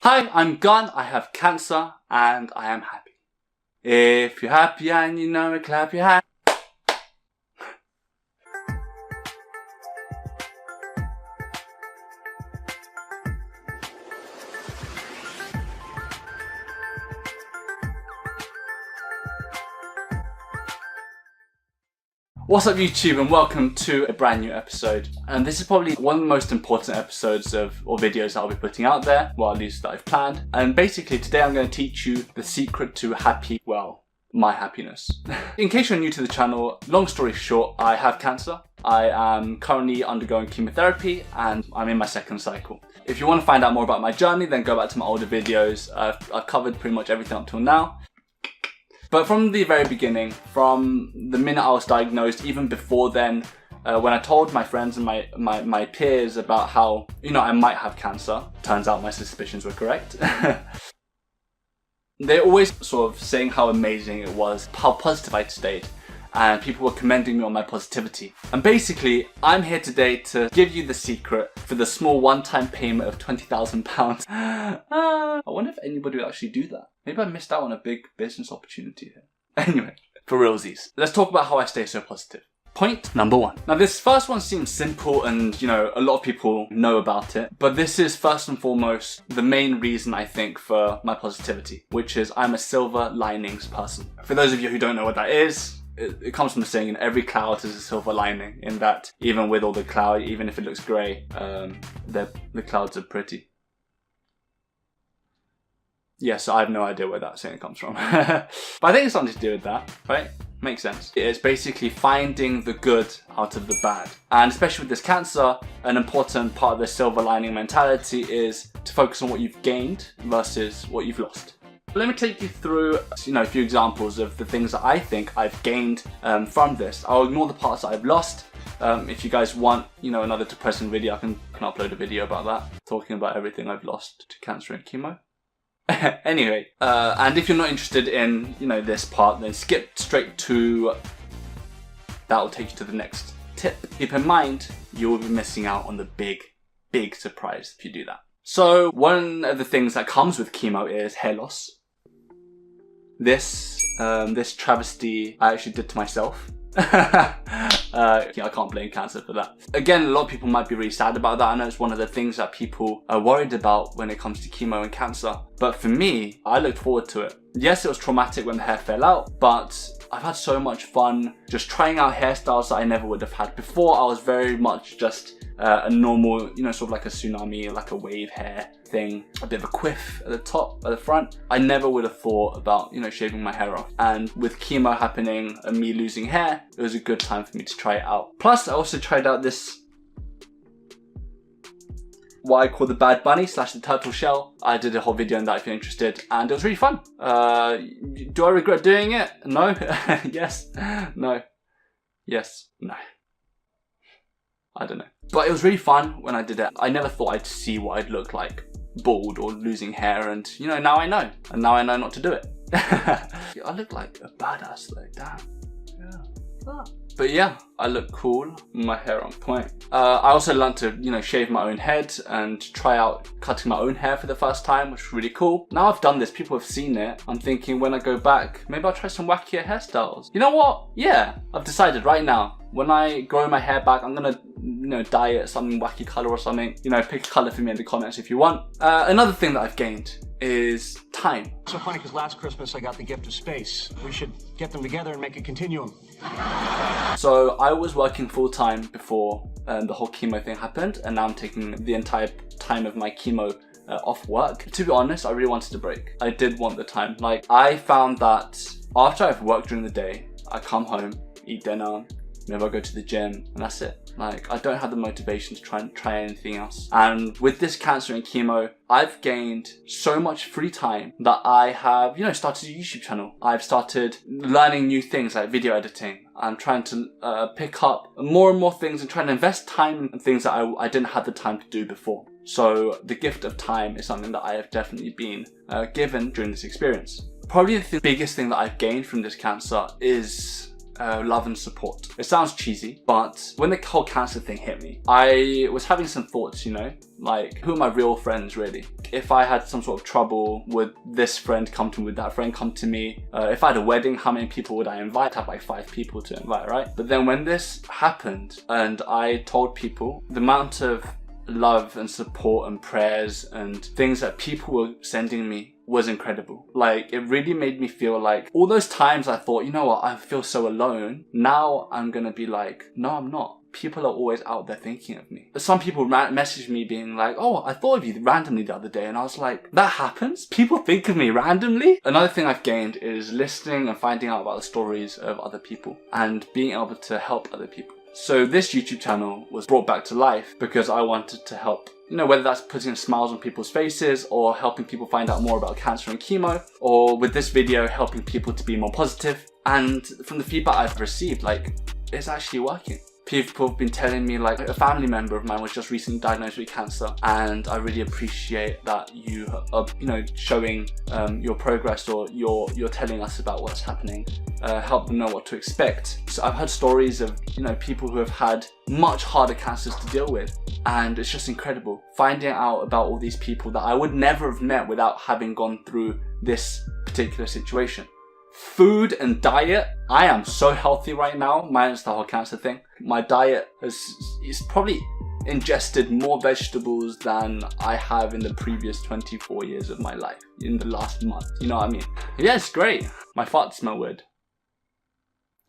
Hi, I'm Gun, I have cancer, and I am happy. If you're happy and you know it, clap your hands. What's up YouTube, and welcome to a brand new episode. And this is probably one of the most important episodes or videos that I'll be putting out there, well at least that I've planned. And basically today I'm going to teach you the secret to my happiness. In case you're new to the channel, long story short, I have cancer. I am currently undergoing chemotherapy and I'm in my second cycle. If you want to find out more about my journey, then go back to my older videos. I've covered pretty much everything up till now. But from the very beginning, from the minute I was diagnosed, even before then, when I told my friends and my peers about how, I might have cancer, turns out my suspicions were correct. They're always sort of saying how amazing it was, how positive I stayed, and people were commending me on my positivity. And basically, I'm here today to give you the secret for the small one-time payment of £20,000. I wonder if anybody would actually do that. Maybe I missed out on a big business opportunity here. Anyway, for realsies, let's talk about how I stay so positive. Point number one. Now this first one seems simple and, a lot of people know about it, but this is first and foremost the main reason I think for my positivity, which is I'm a silver linings person. For those of you who don't know what that is, it comes from the saying, in every cloud is a silver lining, in that even with all the cloud, even if it looks grey, the clouds are pretty. Yes, I have no idea where that saying comes from. But I think it's something to do with that, right? Makes sense. It's basically finding the good out of the bad. And especially with this cancer, an important part of the silver lining mentality is to focus on what you've gained versus what you've lost. Let me take you through, a few examples of the things that I think I've gained from this. I'll ignore the parts that I've lost. If you guys want, another depressing video, I can upload a video about that, talking about everything I've lost to cancer and chemo. Anyway, and if you're not interested in, this part, then skip straight to, that will take you to the next tip. Keep in mind, you will be missing out on the big surprise if you do that. So one of the things that comes with chemo is hair loss. This travesty I actually did to myself. I can't blame cancer for that. Again, a lot of people might be really sad about that. I know it's one of the things that people are worried about when it comes to chemo and cancer. But for me, I looked forward to it. Yes, it was traumatic when the hair fell out, but I've had so much fun just trying out hairstyles that I never would have had before. I was very much just a normal, sort of like a tsunami, like a wave hair thing, a bit of a quiff at the top, at the front. I never would have thought about, shaving my hair off. And with chemo happening and me losing hair, it was a good time for me to try it out. Plus, I also tried out this, what I call the Bad Bunny / the turtle shell. I did a whole video on that if you're interested, and it was really fun. Do I regret doing it? No. Yes. No. Yes. No. I don't know. But it was really fun when I did it. I never thought I'd see what I'd look like, bald or losing hair, and now I know. And now I know not to do it. I look like a badass though, damn. Yeah. But yeah, I look cool, my hair on point. I also learned to, shave my own head and try out cutting my own hair for the first time, which was really cool. Now I've done this, people have seen it. I'm thinking when I go back, maybe I'll try some wackier hairstyles. You know what? Yeah, I've decided right now. When I grow my hair back, I'm gonna, dye it some wacky color or something. Pick a color for me in the comments if you want. Another thing that I've gained is time. So funny, because last Christmas I got the gift of space. We should get them together and make a continuum. So I was working full-time before the whole chemo thing happened, and now I'm taking the entire time of my chemo off work. To be honest, I really wanted a break. I did want the time. Like, I found that after I've worked during the day, I come home, eat dinner, maybe I go to the gym, and that's it. Like, I don't have the motivation to try anything else. And with this cancer and chemo, I've gained so much free time that I have, started a YouTube channel. I've started learning new things like video editing. I'm trying to pick up more and more things and trying to invest time in things that I didn't have the time to do before. So the gift of time is something that I have definitely been given during this experience. Probably the biggest thing that I've gained from this cancer is love and support. It sounds cheesy, but when the whole cancer thing hit me, I was having some thoughts, you know, like, who are my real friends really? If I had some sort of trouble, would this friend come to me, would that friend come to me? If I had a wedding, how many people would I invite? I have like 5 people to invite, right? But then when this happened and I told people, the amount of love and support and prayers and things that people were sending me was incredible. Like, it really made me feel like all those times I thought, you know what, I feel so alone. Now I'm gonna be like, no, I'm not. People are always out there thinking of me. Some people messaged me being like, oh, I thought of you randomly the other day. And I was like, that happens? People think of me randomly? Another thing I've gained is listening and finding out about the stories of other people and being able to help other people. So this YouTube channel was brought back to life because I wanted to help, you know, whether that's putting smiles on people's faces or helping people find out more about cancer and chemo, or with this video helping people to be more positive. And from the feedback I've received, like, it's actually working. People have been telling me, like, a family member of mine was just recently diagnosed with cancer, and I really appreciate that you are, you know, showing your progress, or you're telling us about what's happening, help them know what to expect. So I've heard stories of, you know, people who have had much harder cancers to deal with, and it's just incredible finding out about all these people that I would never have met without having gone through this particular situation. Food and diet, I am so healthy right now, minus the whole cancer thing. My diet is probably ingested more vegetables than I have in the previous 24 years of my life, in the last month, you know what I mean? Yeah, it's great. My farts smell weird,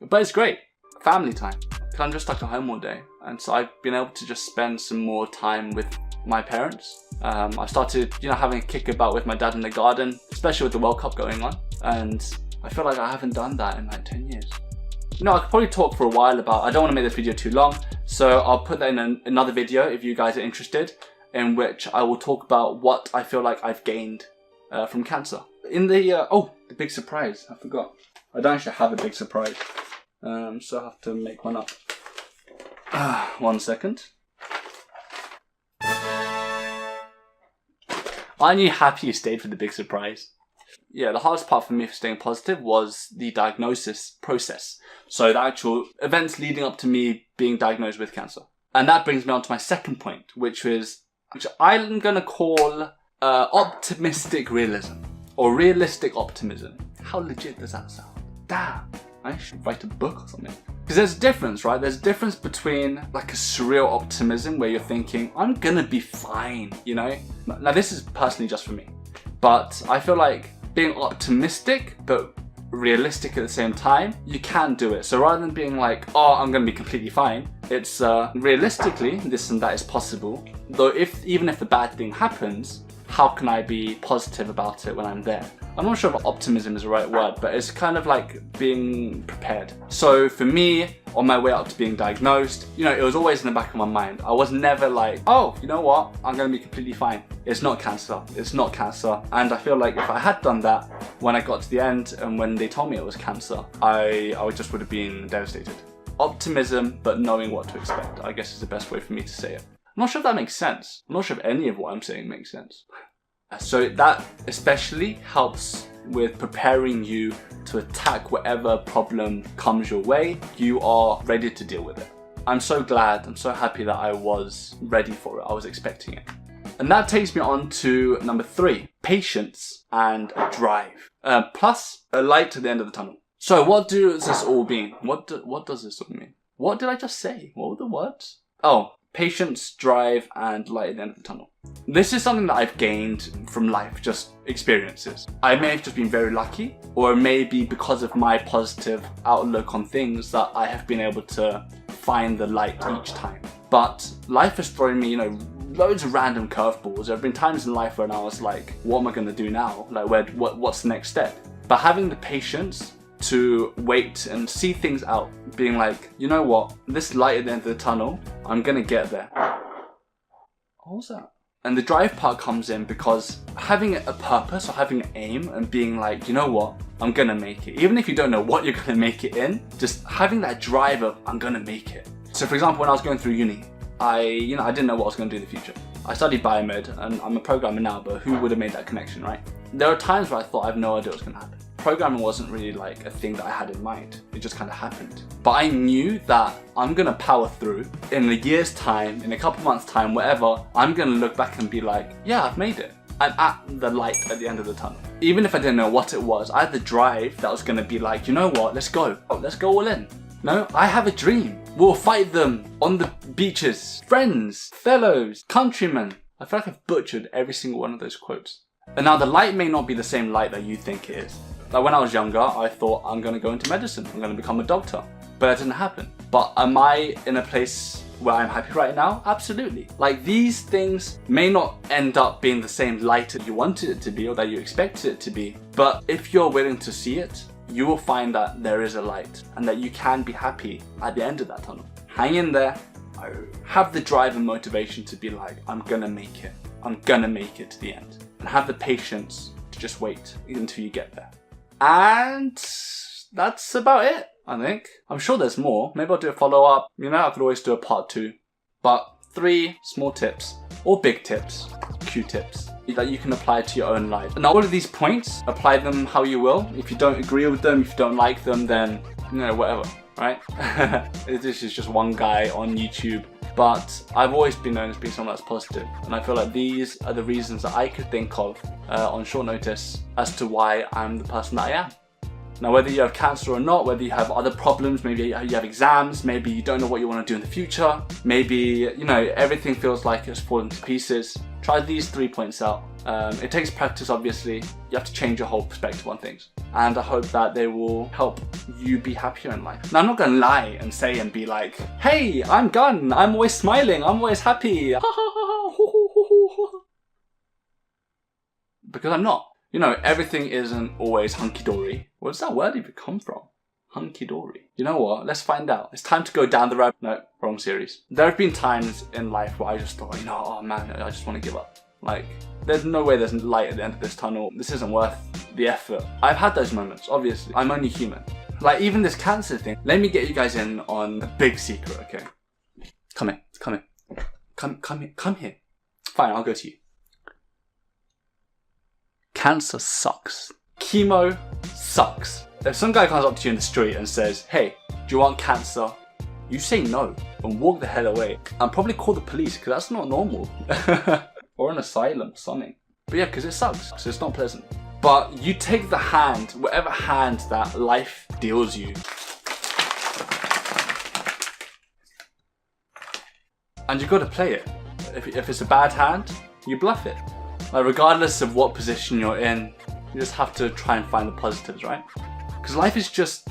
but it's great. Family time. I'm just stuck at home all day, and so I've been able to just spend some more time with my parents. I started, you know, having a kickabout with my dad in the garden, especially with the World Cup going on, and I feel like I haven't done that in like 10 years. You know, I could probably talk for a while about, I don't want to make this video too long, so I'll put that in another video if you guys are interested, in which I will talk about what I feel like I've gained from cancer. In the, oh, the big surprise, I forgot. I don't actually have a big surprise, so I have to make one up. 1 second. Aren't you happy you stayed for the big surprise? Yeah, the hardest part for me for staying positive was the diagnosis process. So the actual events leading up to me being diagnosed with cancer. And that brings me on to my second point, which I'm going to call optimistic realism, or realistic optimism. How legit does that sound? Damn, I should write a book or something. Because there's a difference, right? There's a difference between like a surreal optimism where you're thinking, I'm going to be fine, you know? Now this is personally just for me, but I feel like being optimistic but realistic at the same time, you can do it. So rather than being like, oh, I'm going to be completely fine, it's realistically this and that is possible. Though even if the bad thing happens, how can I be positive about it when I'm there? I'm not sure if optimism is the right word, but it's kind of like being prepared. So for me, on my way up to being diagnosed, you know, it was always in the back of my mind. I was never like, oh, you know what? I'm going to be completely fine. It's not cancer. It's not cancer. And I feel like if I had done that when I got to the end and when they told me it was cancer, I just would have been devastated. Optimism, but knowing what to expect, I guess is the best way for me to say it. I'm not sure if that makes sense. I'm not sure if any of what I'm saying makes sense. So that especially helps with preparing you to attack whatever problem comes your way. You are ready to deal with it. I'm so glad, I'm so happy that I was ready for it. I was expecting it. And that takes me on to number 3, patience and a drive. Plus a light at the end of the tunnel. So what does this all mean? What does this all mean? What did I just say? What were the words? Oh, patience, drive, and light at the end of the tunnel. This is something that I've gained from life, just experiences. I may have just been very lucky, or maybe because of my positive outlook on things that I have been able to find the light each time. But life has thrown me, you know, loads of random curveballs. There have been times in life when I was like, what am I going to do now? Like, what's the next step? But having the patience to wait and see things out, being like, you know what, this light at the end of the tunnel, I'm gonna get there. What was that? And the drive part comes in because having a purpose or having an aim and being like, you know what, I'm gonna make it. Even if you don't know what you're gonna make it in, just having that drive of, I'm gonna make it. So for example, when I was going through uni, I didn't know what I was gonna do in the future. I studied biomed and I'm a programmer now, but who would have made that connection, right? There are times where I thought I have no idea what's gonna happen. programming wasn't really like a thing that I had in mind. It just kind of happened. But I knew that I'm gonna power through. In a year's time, in a couple months time, whatever, I'm gonna look back and be like, yeah, I've made it. I'm at the light at the end of the tunnel. Even if I didn't know what it was, I had the drive that was gonna be like, you know what, let's go. Oh, let's go all in. No, I have a dream. We'll fight them on the beaches. Friends, fellows, countrymen. I feel like I've butchered every single one of those quotes. And now the light may not be the same light that you think it is. Like when I was younger, I thought I'm gonna go into medicine. I'm gonna become a doctor. But that didn't happen. But am I in a place where I'm happy right now? Absolutely. Like these things may not end up being the same light that you wanted it to be or that you expected it to be. But if you're willing to see it, you will find that there is a light and that you can be happy at the end of that tunnel. Hang in there. Have the drive and motivation to be like, I'm gonna make it. I'm gonna make it to the end. And have the patience to just wait until you get there. And that's about it, I think. I'm sure there's more. Maybe I'll do a follow-up. You know, I could always do a part 2. But 3 small tips, or big tips, Q-tips, that you can apply to your own life. Now all of these points, apply them how you will. If you don't agree with them, if you don't like them, then, you know, whatever, right? This is just one guy on YouTube. But I've always been known as being someone that's positive, and I feel like these are the reasons that I could think of on short notice as to why I'm the person that I am. Now whether you have cancer or not, whether you have other problems, maybe you have exams, maybe you don't know what you want to do in the future, maybe, you know, everything feels like it's falling to pieces, try these 3 points out. It takes practice, obviously. You have to change your whole perspective on things. And I hope that they will help you be happier in life. Now, I'm not going to lie and say and be like, hey, I'm Gun. I'm always smiling. I'm always happy. Because I'm not. You know, everything isn't always hunky-dory. Where does that word even come from? Hunky-dory. You know what? Let's find out. It's time to go down the road. No, wrong series. There have been times in life where I just thought, you know, oh man, I just want to give up. Like, there's no way there's light at the end of this tunnel. This isn't worth the effort. I've had those moments, obviously. I'm only human. Like, even this cancer thing. Let me get you guys in on a big secret, okay? Come here, come here. Come here, come here. Fine, I'll go to you. Cancer sucks. Chemo sucks. If some guy comes up to you in the street and says, hey, do you want cancer? You say no and walk the hell away. And probably call the police, because that's not normal. Or an asylum, something. But yeah, because it sucks, so it's not pleasant. But you take the hand, whatever hand that life deals you, and you got to play it. If it's a bad hand, you bluff it. Like, regardless of what position you're in, you just have to try and find the positives, right? Because life is just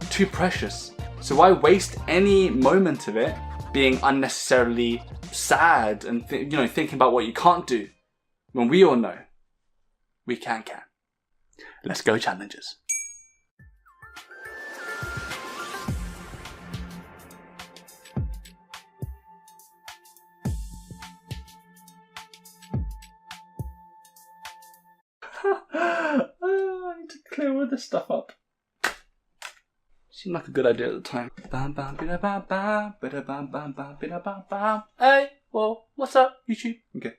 too precious. So why waste any moment of it being unnecessarily sad and thinking about what you can't do, when we all know we can. Let's go, challengers. I need to clear all this stuff up. Seemed like a good idea at the time. Hey, well, what's up, YouTube? Okay.